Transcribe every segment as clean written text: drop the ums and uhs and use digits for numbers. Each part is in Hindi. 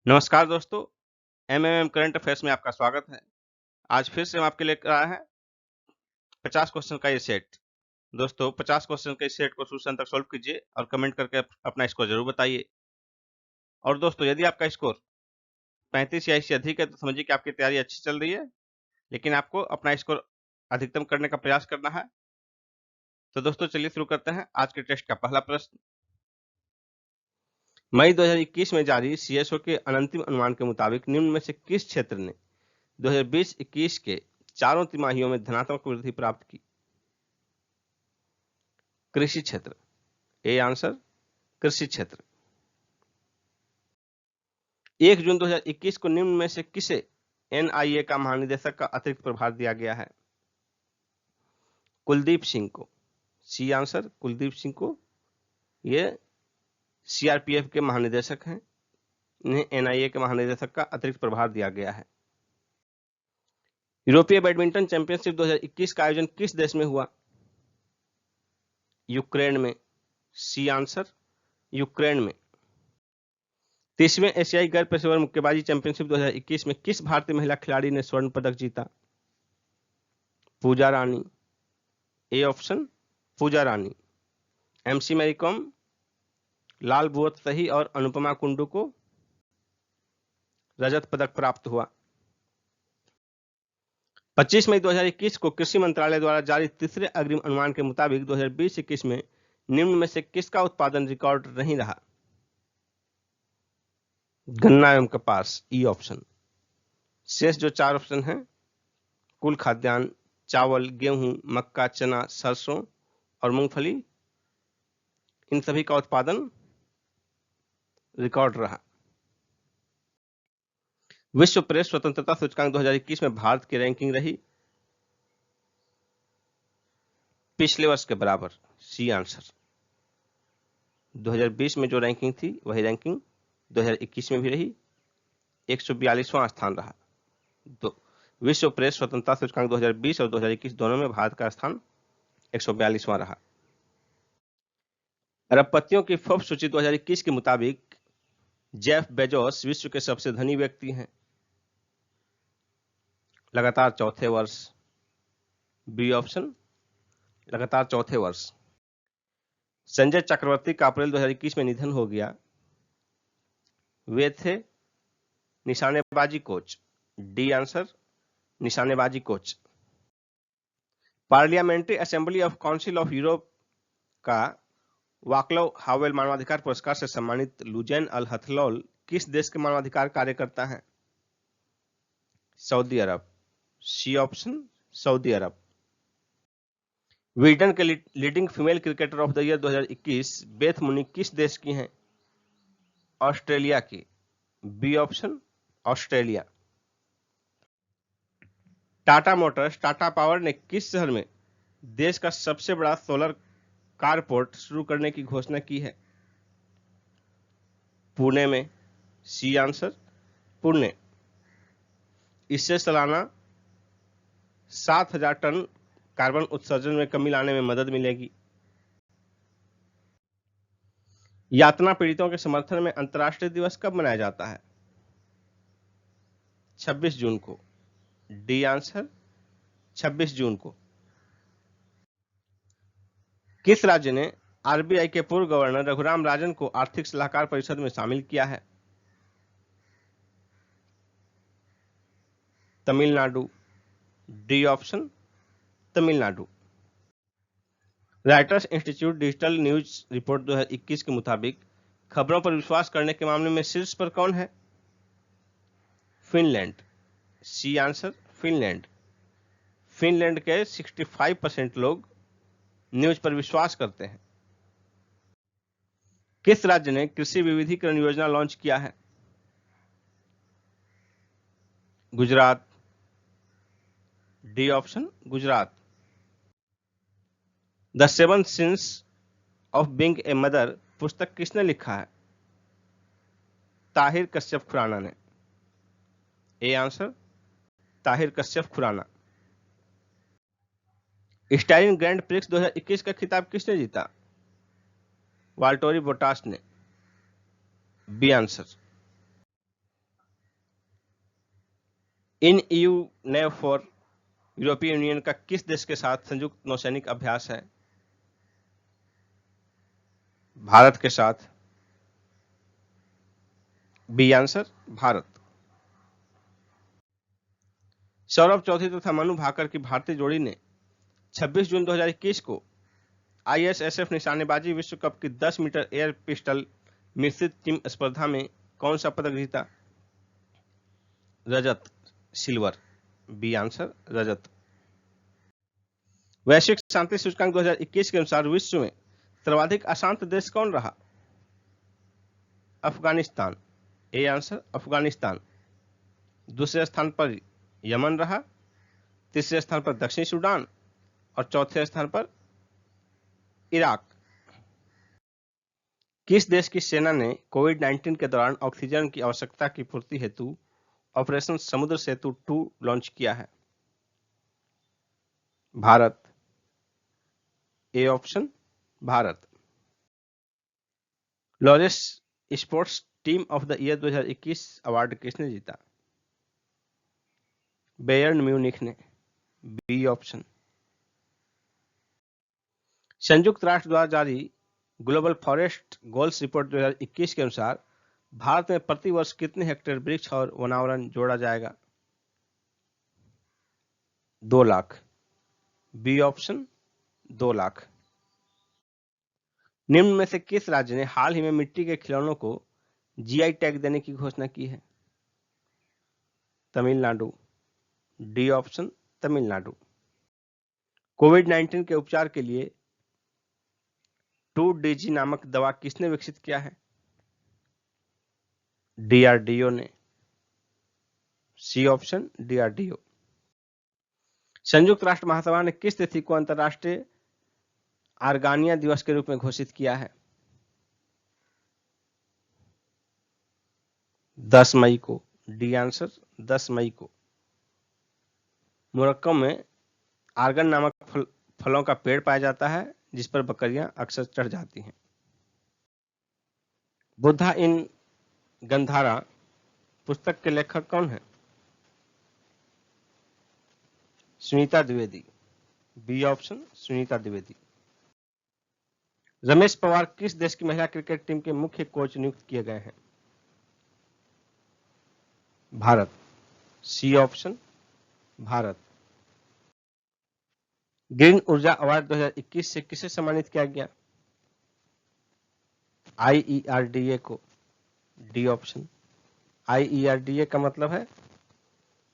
नमस्कार दोस्तों, एमएमएम करंट अफेयर्स में आपका स्वागत है। आज फिर से हम आपके लेकर आए हैं 50 क्वेश्चन का ये सेट। दोस्तों 50 क्वेश्चन के इस सेट को शुरू से अंत तक सॉल्व कीजिए और कमेंट करके अपना स्कोर जरूर बताइए। और दोस्तों यदि आपका स्कोर 35 या इससे अधिक है तो समझिए कि आपकी तैयारी अच्छी चल रही है, लेकिन आपको अपना स्कोर अधिकतम करने का प्रयास करना है। तो दोस्तों चलिए शुरू करते हैं आज के टेस्ट का पहला प्रश्न। मई 2021 में जारी सीएसओ के अंतिम अनुमान के मुताबिक निम्न में से किस क्षेत्र ने 2020-21 के चारों तिमाहियों में धनात्मक वृद्धि प्राप्त की? कृषि क्षेत्र। ए आंसर कृषि क्षेत्र। 1 जून 2021 को निम्न में से किसे एनआईए का महानिदेशक का अतिरिक्त प्रभार दिया गया है? कुलदीप सिंह को। सी आंसर कुलदीप सिंह को। ये सीआरपीएफ के महानिदेशक हैं, इन्हें एनआईए के महानिदेशक का अतिरिक्त प्रभार दिया गया है। यूरोपीय बैडमिंटन चैंपियनशिप 2021 का आयोजन किस देश में हुआ? यूक्रेन में। सी आंसर यूक्रेन में। 30वें एशियाई गैर पेशेवर मुक्केबाजी चैंपियनशिप 2021 में किस भारतीय महिला खिलाड़ी ने स्वर्ण पदक जीता? Pooja Rani. A option Pooja Rani. MC Mary Kom, Lalbuatsaihi और अनुपमा कुंडू को रजत पदक प्राप्त हुआ। 25 मई 2021 को कृषि मंत्रालय द्वारा जारी तीसरे अग्रिम अनुमान के मुताबिक 2020-21 में निम्न में से किसका उत्पादन रिकॉर्ड नहीं रहा? गन्ना एवं कपास। E option. शेष जो 4 ऑप्शन हैं, कुल खाद्यान्न, चावल, गेहूं, मक्का, चना, सरसों और मूंगफली, इन सभी का उत्पादन रिकॉर्ड रहा। विश्व प्रेस स्वतंत्रता सूचकांक 2021 में भारत की रैंकिंग रही पिछले वर्ष के बराबर। C answer. 2020 में जो रैंकिंग थी वही रैंकिंग 2021 में भी रही, 142वां स्थान रहा। तो विश्व प्रेस स्वतंत्रता सूचकांक 2020 और 2021 दोनों में भारत का स्थान 142वां रहा। अरबपतियों की फोर्ब्स सूची 2021 के मुताबिक जेफ बेजोस विश्व के सबसे धनी व्यक्ति हैं लगातार चौथे वर्ष। बी ऑप्शन लगातार चौथे वर्ष। संजय चक्रवर्ती का अप्रैल 2021 में निधन हो गया। वे थे निशानेबाजी कोच। डी आंसर निशानेबाजी coach. Parliamentary assembly of council of Europe का वाक्लव हावेल मानवाधिकार पुरस्कार से सम्मानित लुजैन अल हथलौल किस देश के मानवाधिकार कार्यकर्ता हैं? सऊदी अरब। सी ऑप्शन सऊदी अरब। विजडन के leading female cricketer of the year 2021 Beth Mooney किस देश की हैं? ऑस्ट्रेलिया की। B option Australia. Tata motors Tata power ने किस शहर में देश का सबसे बड़ा सोलर कारपोर्ट शुरू करने की घोषणा की है? पुणे में। C answer Pune. इससे सालाना 7,000 टन कार्बन उत्सर्जन में कमी लाने में मदद मिलेगी। यातना पीड़ितों के समर्थन में अंतर्राष्ट्रीय दिवस कब मनाया जाता है? 26 जून को। डी आंसर 26 जून को। किस राज्य ने आरबीआई के पूर्व गवर्नर रघुराम राजन को आर्थिक सलाहकार परिषद में शामिल किया है? Tamil Nadu. D option Tamil Nadu. Writers institute digital news report 2021 के मुताबिक खबरों पर विश्वास करने के मामले में शीर्ष पर कौन है? Finland. C answer Finland. Finland के 65% लोग न्यूज पर विश्वास करते हैं। किस राज्य ने कृषि विविधीकरण योजना लॉन्च किया है? Gujarat. D option Gujarat. The 7 sins of being a mother पुस्तक किसने लिखा है? ताहिर कश्यप खुराना ने। A answer Tahira Kashyap Khurana. Styrian grand prix 2021 का खिताब किसने जीता? वाल्टोरी बोटास ने। B answer. इन EU नेव फॉर यूरोपीय यूनियन का किस देश के साथ संयुक्त नौसैनिक अभ्यास है? भारत के साथ। B answer Bharat. सौरभ चौधरी तथा मनु भाकर की भारतीय जोड़ी ने 26 जून 2021 को ISSF निशानेबाजी विश्व कप की 10 मीटर एयर पिस्टल मिश्रित टीम स्पर्धा में कौन सा पदक जीता? रजत, सिल्वर। बी आंसर रजत। वैश्विक शांति सूचकांक 2021 के अनुसार विश्व में सर्वाधिक अशांत देश कौन रहा? अफगानिस्तान। A answer Afghanistan. दूसरे स्थान पर यमन रहा, तीसरे स्थान पर दक्षिणी सूडान और चौथे स्थान पर इराक। किस देश की सेना ने कोविड-19 के दौरान ऑक्सीजन की आवश्यकता की पूर्ति हेतु ऑपरेशन समुद्र सेतु 2 लॉन्च किया है? Bharat. A option Bharat. Laureus sports team of the year 2021 award किसने जीता? बायर्न म्यूनिख ने। B option. संयुक्त राष्ट्र द्वारा जारी ग्लोबल फॉरेस्ट गोल्स रिपोर्ट 2021 के अनुसार भारत में प्रति वर्ष कितने हेक्टेयर वृक्ष और वनावरण जोड़ा जाएगा? 2 लाख। B option 2 lakh. निम्न में से किस राज्य ने हाल ही में मिट्टी के खिलौनों को GI टैग देने की घोषणा की है? तमिलनाडु। D option Tamil Nadu. कोविड-19 के उपचार के लिए 2DG नामक दवा किसने विकसित किया है? DRDO ने। C option DRDO। संयुक्त राष्ट्र महासभा ने किस तिथि को अंतर्राष्ट्रीय आर्गानिया दिवस के रूप में घोषित किया है? 10 मई को। डी आंसर 10 मई को। मोरक्को में आर्गन नामक फलों का पेड़ पाया जाता है जिस पर बकरियां अक्सर चढ़ जाती हैं। बुद्धा इन गंधारा पुस्तक के लेखक कौन है? सुनीता द्विवेदी। B option Sunita Dwivedi. रमेश पवार किस देश की महिला क्रिकेट टीम के मुख्य कोच नियुक्त किए गए हैं? Bharat. C option Bharat. Green ऊर्जा अवार्ड 2021 से किसे सम्मानित किया गया? IERDA को। D option. IERDA का मतलब है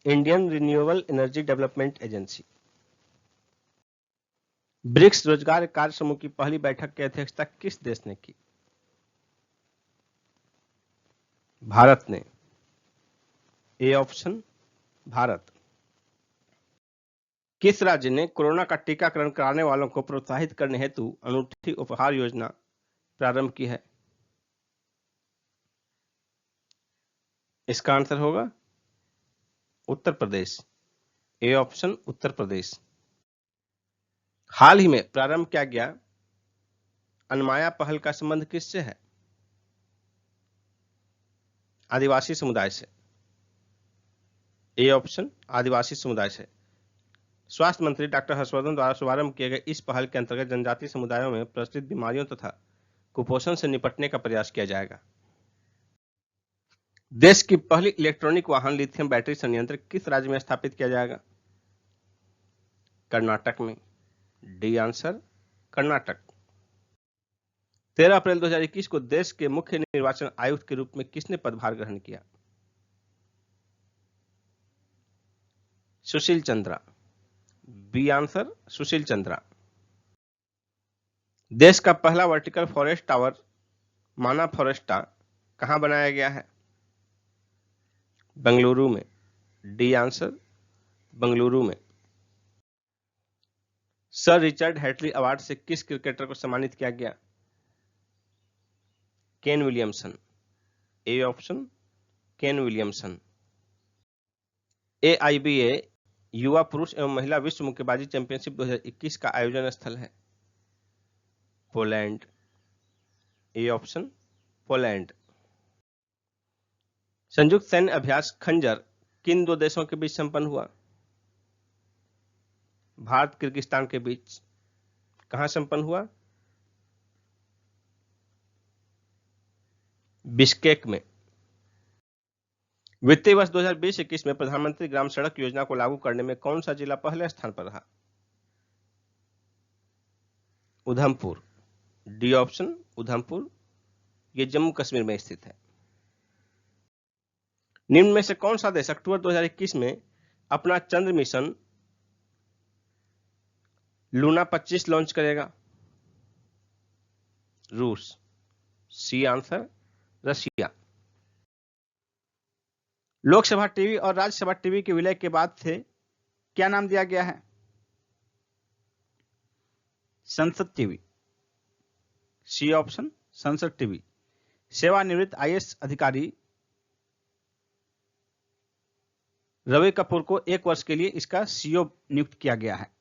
Indian renewable energy development agency. BRICS रोजगार कार्य समूह की पहली बैठक की अध्यक्षता किस देश ने की? भारत ने। ए ऑप्शन भारत। किस राज्य ने कोरोना का टीकाकरण कराने वालों को प्रोत्साहित करने हेतु अनूठी उपहार योजना प्रारंभ की है? इसका आंसर होगा उत्तर प्रदेश। A option Uttar Pradesh. हाल ही में प्रारंभ किया गया अनमाया पहल का संबंध किससे है? आदिवासी समुदाय से। ए ऑप्शन आदिवासी समुदाय से। स्वास्थ्य मंत्री डॉक्टर हर्षवर्धन द्वारा शुभारंभ किए गए इस पहल के अंतर्गत जनजातीय समुदायों में प्रचलित बीमारियों तथा कुपोषण से निपटने का प्रयास किया जाएगा। देश की पहली इलेक्ट्रॉनिक वाहन लिथियम बैटरी संयंत्र किस राज्य में स्थापित किया जाएगा? कर्नाटक में। D answer Karnataka. 13 अप्रैल 2021 को देश के मुख्य निर्वाचन आयुक्त के रूप में किसने पदभार ग्रहण किया? सुशील चंद्रा। B answer Sushil Chandra. देश का पहला वर्टिकल फॉरेस्ट टावर माना फॉरेस्टा कहां बनाया गया है? बेंगलुरु में। डी आंसर बेंगलुरु में। सर रिचर्ड हैटली अवार्ड से किस क्रिकेटर को सम्मानित किया गया? Kane Williamson. A option Kane Williamson. AIBA युवा पुरुष एवं महिला विश्व मुक्केबाजी चैंपियनशिप 2021 का आयोजन स्थल है? पोलैंड। A option Poland. संयुक्त सैन्य अभ्यास खंजर किन दो देशों के बीच संपन्न हुआ? भारत किर्गिस्तान के बीच। कहां संपन्न हुआ? बिश्केक में। वित्तीय वर्ष 2020-21 में प्रधानमंत्री ग्राम सड़क योजना को लागू करने में कौन सा जिला पहले स्थान पर रहा? उधमपुर। डी ऑप्शन उधमपुर, ये जम्मू कश्मीर में स्थित है। निम्न में से कौन सा देश अक्टूबर 2021 में अपना चंद्र मिशन लूना 25 लॉन्च करेगा? रूस। C answer Russia. Lok Sabha TV और राज्यसभा टीवी के विलय के बाद से क्या नाम दिया गया है? संसद टीवी। सी ऑप्शन संसद टीवी। सेवानिवृत्त आईएएस अधिकारी रवि कपूर को 1 वर्ष के लिए इसका सीईओ नियुक्त किया गया है।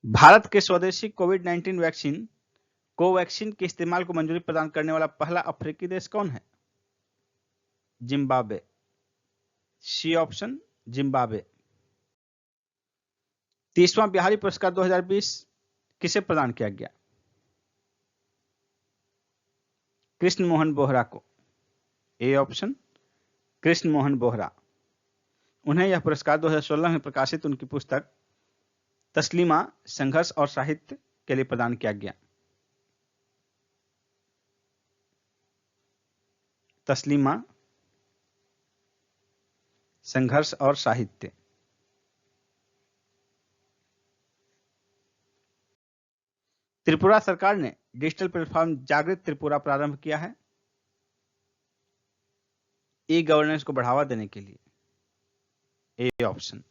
भारत के स्वदेशी कोविड-19 वैक्सीन कोवैक्सीन के इस्तेमाल को मंजूरी प्रदान करने वाला पहला अफ्रीकी देश कौन है? जिम्बाब्वे। C option Zimbabwe. 30वां बिहारी पुरस्कार 2020 किसे प्रदान किया गया? कृष्ण मोहन बोहरा को। A option Krishna Mohan Bohra. उन्हें यह पुरस्कार 2016 में प्रकाशित उनकी पुस्तक तस्लीमा संघर्ष और साहित्य के लिए प्रदान किया गया। तस्लीमा संघर्ष और साहित्य। त्रिपुरा सरकार ने डिजिटल प्लेटफॉर्म जागृत त्रिपुरा प्रारंभ किया है ई गवर्नेंस को बढ़ावा देने के लिए। A option.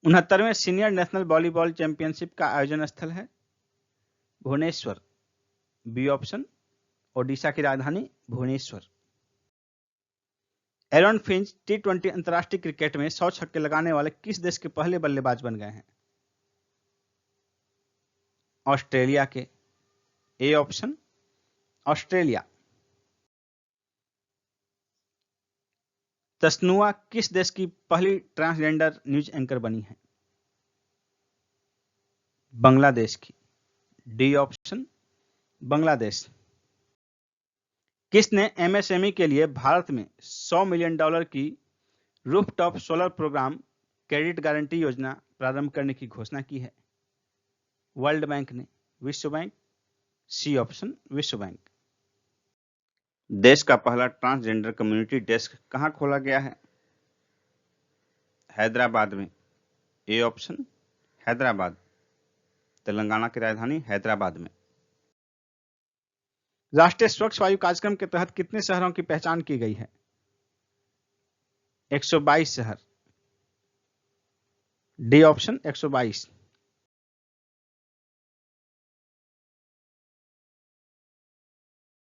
69वें सीनियर नेशनल वॉलीबॉल चैंपियनशिप का आयोजन स्थल है भुवनेश्वर। बी ऑप्शन ओडिशा की राजधानी भुवनेश्वर। एरन फिंच T20 अंतर्राष्ट्रीय क्रिकेट में 100 छक्के लगाने वाले किस देश के पहले बल्लेबाज बन गए हैं? ऑस्ट्रेलिया के। A option Australia. तस्नुआ किस देश की पहली ट्रांसजेंडर न्यूज एंकर बनी है? बांग्लादेश की। D option Bangladesh. किसने एमएसएमई के लिए भारत में $100 मिलियन की rooftop solar programme credit guarantee योजना प्रारंभ करने की घोषणा की है? वर्ल्ड बैंक ने। विश्व बैंक। सी ऑप्शन विश्व बैंक। देश का पहला ट्रांसजेंडर कम्युनिटी डेस्क कहां खोला गया है? हैदराबाद में। A option Hyderabad. तेलंगाना की राजधानी हैदराबाद में। राष्ट्रीय स्वच्छ वायु कार्यक्रम के तहत कितने शहरों की पहचान की गई है? 122 शहर। D option 122।